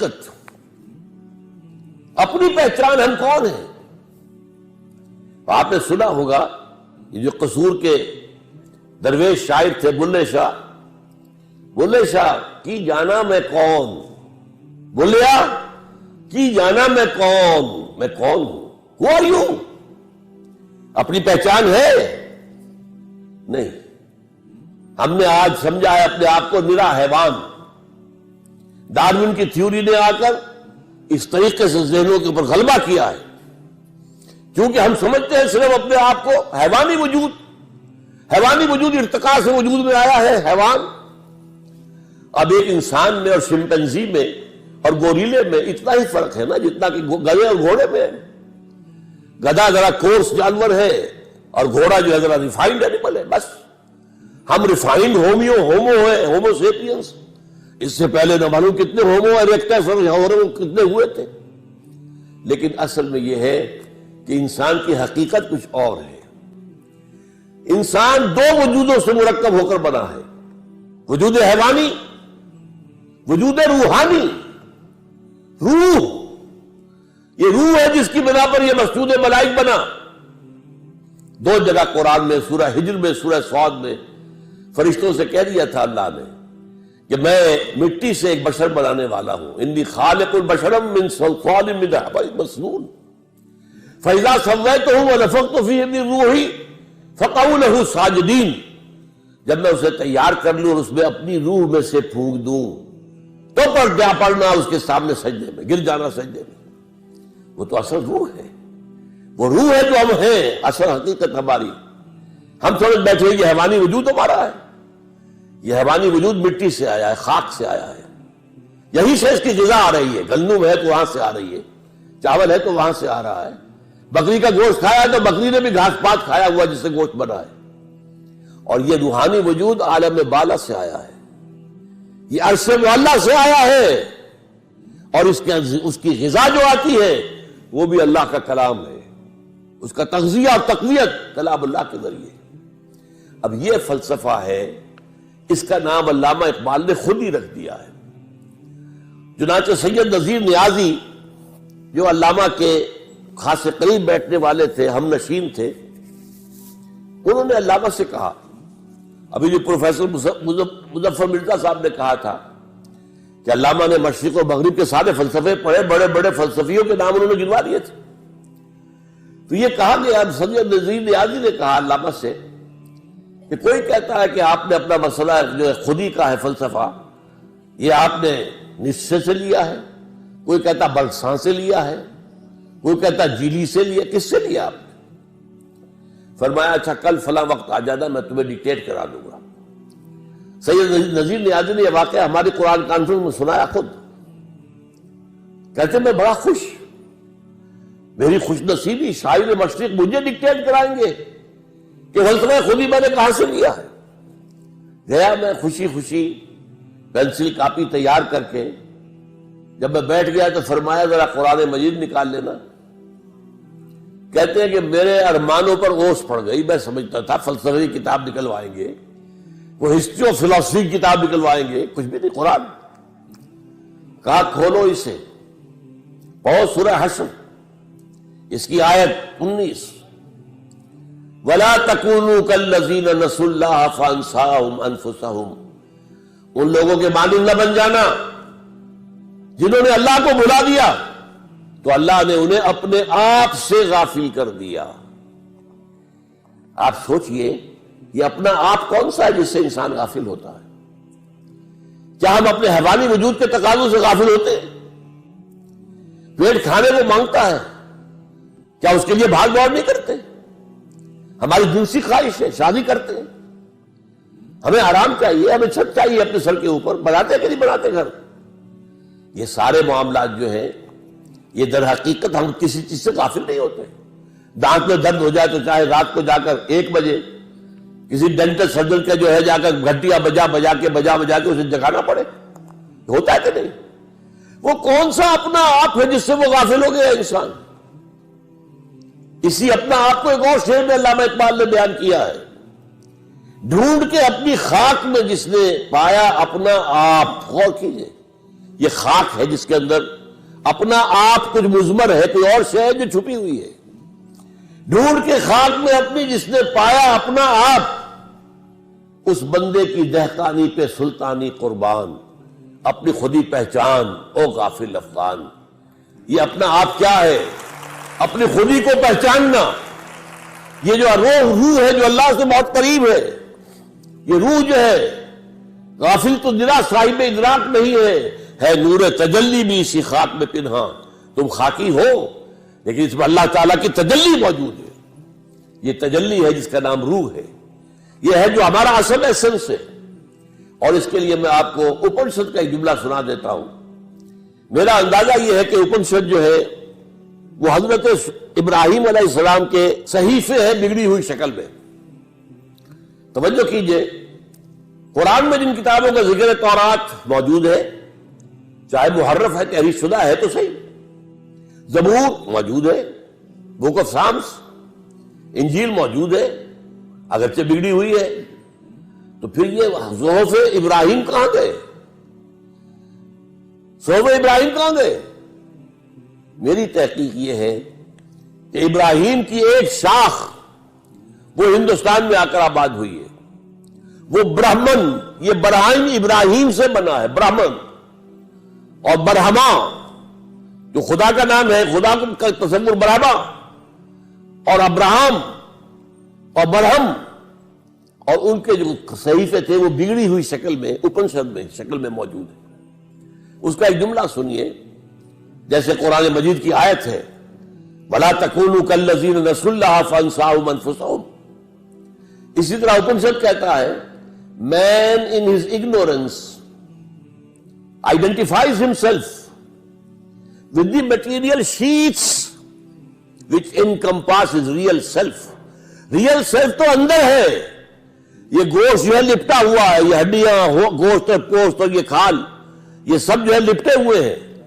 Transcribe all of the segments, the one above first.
حقیقت، اپنی پہچان ہم کون ہیں. آپ نے سنا ہوگا یہ جو قصور کے درویش شاعر تھے بلے شاہ، بلے شاہ کی جانا میں کون، بولیا کی جانا میں کون ہوں. Who are you؟ اپنی پہچان ہے نہیں. ہم نے آج سمجھا ہے اپنے آپ کو نرا حیوان. ڈارون کی تھیوری نے آ کر اس طریقے سے ذہنوں کے اوپر غلبہ کیا ہے، کیونکہ ہم سمجھتے ہیں صرف اپنے آپ کو حیوانی وجود ارتقاء سے وجود میں آیا ہے حیوان. اب ایک انسان میں اور شمپینزی میں اور گوریلے میں اتنا ہی فرق ہے نا جتنا کہ گدھے اور گھوڑے میں ہے. گدھا ذرا کورس جانور ہے اور گھوڑا جو ہے ذرا ریفائنڈ اینیمل ہے. بس ہم ریفائنڈ ہومو سیپینس. اس سے پہلے نہ معلوم کتنے ہومو ایریکٹس اور کتنے ہوئے تھے. لیکن اصل میں یہ ہے کہ انسان کی حقیقت کچھ اور ہے. انسان دو وجودوں سے مرکب ہو کر بنا ہے، وجود حیوانی، وجود روحانی. روح، یہ روح ہے جس کی بنا پر یہ مسجود ملائک بنا. دو جگہ قرآن میں، سورہ ہجر میں، سورہ صاد میں فرشتوں سے کہہ دیا تھا اللہ نے کہ میں مٹی سے ایک بشر بنانے والا ہوں. انی خالق البشر من صلصال من حمأ مسنون فاذا سویتہ ونفخت فیہ من روحی فقعوا لہ ساجدین. جب میں اسے تیار کر لوں اور اس میں اپنی روح میں سے پھونک دوں تو پڑنا اس کے سامنے سجدے میں، گر جانا سجدے میں. وہ تو اصل روح ہے، وہ روح ہے جو ہم ہیں، اصل حقیقت ہماری. ہم سمجھ بیٹھے یہ حیوانی وجود ہمارا ہے. یہ حیوانی وجود مٹی سے آیا ہے، خاک سے آیا ہے. یہی سے اس کی غذا آ رہی ہے. گندم ہے تو وہاں سے آ رہی ہے، چاول ہے تو وہاں سے آ رہا ہے. بکری کا گوشت کھایا ہے تو بکری نے بھی گھاس پات کھایا ہوا جس سے گوشت بنا ہے. اور یہ روحانی وجود عالم بالا سے آیا ہے، یہ عرش معلی سے آیا ہے. اور اس کی غذا جو آتی ہے وہ بھی اللہ کا کلام ہے. اس کا تغذیہ اور تقویت کلام اللہ کے ذریعے. اب یہ فلسفہ ہے، اس کا نام علامہ اقبال نے خود ہی رکھ دیا ہے. چنانچہ سید نذیر نیازی جو علامہ کے خاص قریب بیٹھنے والے تھے، ہم نشین تھے، انہوں نے علامہ سے کہا، ابھی جو پروفیسر مظفر مرزا صاحب نے کہا تھا کہ علامہ نے مشرق و مغرب کے سارے فلسفے پڑھے، بڑے بڑے فلسفیوں کے نام انہوں نے گنوا دیے تھے. تو یہ کہا گیا، سید نذیر نیازی نے کہا علامہ سے کہ کوئی کہتا ہے کہ آپ نے اپنا مسئلہ جو خودی کا ہے فلسفہ، یہ آپ نے نشے سے لیا ہے، کوئی کہتا بلساں سے لیا ہے، کوئی کہتا جیلی سے لیا، کس سے لیا آپ نے؟ فرمایا اچھا کل فلاں وقت آ جانا، میں تمہیں ڈکٹیٹ کرا دوں گا. سید نذیر نیازی نے یہ واقعہ ہماری قرآن کانفرنس میں سنایا خود. کہتے میں بڑا خوش، میری خوش نصیبی، شاعر مشرق مجھے ڈکٹیٹ کرائیں گے کہ فلسفہ خودی میں نے کہاں سے لیا ہے. گیا میں خوشی خوشی پینسل کاپی تیار کر کے، جب میں بیٹھ گیا تو فرمایا ذرا قرآن مجید نکال لینا. کہتے ہیں کہ میرے ارمانوں پر اوس پڑ گئی. میں سمجھتا تھا فلسفے کی کتاب نکلوائیں گے، وہ ہسٹری آف فلاسفی کی کتاب نکلوائیں گے، کچھ بھی نہیں. قرآن کہا کھولو اسے، پڑھو سورہ حشر، اس کی آیت 19، وَلَا تَكُونُوا كَالَّذِينَ نَسُوا اللَّهَ فَأَنسَاهُمْ أَنفُسَهُمْ. ان لوگوں کے مانند نہ بن جانا جنہوں نے اللہ کو بھلا دیا تو اللہ نے انہیں اپنے آپ سے غافل کر دیا. آپ سوچئے یہ اپنا آپ کون سا ہے جس سے انسان غافل ہوتا ہے؟ کیا ہم اپنے حیوانی وجود کے تقاضوں سے غافل ہوتے ہیں؟ پیٹ کھانے کو مانگتا ہے، کیا اس کے لیے بھاگ دوڑ نہیں کرتے؟ ہماری جنسی خواہش ہے، شادی کرتے ہیں، ہمیں آرام چاہیے، ہمیں چھت چاہیے اپنے سر کے اوپر، بناتے کہ نہیں بناتے گھر؟ یہ سارے معاملات جو ہیں یہ در حقیقت ہم کسی چیز سے غافل نہیں ہوتے. دانت میں درد ہو جائے تو چاہے رات کو جا کر 1 بجے کسی ڈینٹل سرجن کے جو ہے جا کر گھنٹیاں بجا کے اسے جگانا پڑے، ہوتا ہے کہ نہیں؟ وہ کون سا اپنا آپ ہے جس سے وہ غافل ہو گیا انسان؟ اسی اپنا آپ کو ایک اور شعر میں علامہ اقبال نے بیان کیا ہے، ڈھونڈ کے اپنی خاک میں جس نے پایا اپنا آپ. غور کیجئے یہ خاک ہے جس کے اندر اپنا آپ کچھ مضمر ہے، کوئی اور شے ہے جو چھپی ہوئی ہے۔ ڈھونڈ کے خاک میں اپنی جس نے پایا اپنا آپ، اس بندے کی دہقانی پہ سلطانی قربان، اپنی خودی پہچان او غافل افغان۔ یہ اپنا آپ کیا ہے؟ اپنی خودی کو پہچاننا۔ یہ جو روح ہے جو اللہ سے بہت قریب ہے، یہ روح جو ہے غافل تو نرا صاحب ادراک نہیں ہے نور تجلی بھی اسی خاک میں پنہاں۔ تم خاکی ہو لیکن اس میں اللہ تعالیٰ کی تجلی موجود ہے۔ یہ تجلی ہے جس کا نام روح ہے، یہ ہے جو ہمارا اصل ایسنس ہے۔ اور اس کے لیے میں آپ کو اپنشد کا ایک جملہ سنا دیتا ہوں۔ میرا اندازہ یہ ہے کہ اپنشد جو ہے وہ حضرت ابراہیم علیہ السلام کے صحیفے ہے بگڑی ہوئی شکل میں۔ توجہ کیجئے، قرآن میں جن کتابوں کا ذکر تورات موجود ہے، چاہے محرف ہے، تحریف شدہ ہے تو صحیح، زبور موجود ہے، بک آف سامس، انجیل موجود ہے، اگرچہ بگڑی ہوئی ہے، تو پھر یہ صحف ابراہیم کہاں گئے؟ صحف ابراہیم کہاں گئے؟ میری تحقیق یہ ہے کہ ابراہیم کی ایک شاخ وہ ہندوستان میں آ کر آباد ہوئی ہے، وہ برہمن، یہ برہم ابراہیم سے بنا ہے، برہمن اور برہما جو خدا کا نام ہے، خدا کا تصور برہما اور ابراہم اور برہم، اور ان کے جو صحیفے تھے وہ بگڑی ہوئی شکل میں اپنشد میں شکل میں موجود ہے۔ اس کا ایک جملہ سنیے، جیسے قرآن مجید کی آیت ہے وَلَا تَكُونُوا كَالَّذِينَ نَسُوا اللَّهَ فَأَنسَاهُمْ أَنفُسَهُمْ۔ اسی طرح اپنشد کہتا ہے man in his ignorance identifies himself with the material sheets which encompass his real self۔ real self تو اندر ہے، یہ گوشت جو ہے لپٹا ہوا ہے، یہ ہڈیاں، گوشت اور پوست اور یہ کھال، یہ سب جو ہے لپٹے ہوئے ہیں،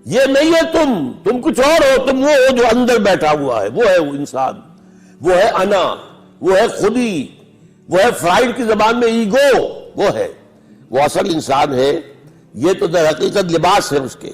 یہ نہیں ہے تم کچھ اور ہو، تم وہ ہو جو اندر بیٹھا ہوا ہے، وہ ہے وہ انسان، وہ ہے انا، وہ ہے خودی، وہ ہے فرائڈ کی زبان میں ایگو، وہ ہے وہ اصل انسان ہے۔ یہ تو در حقیقت لباس ہے اس کے۔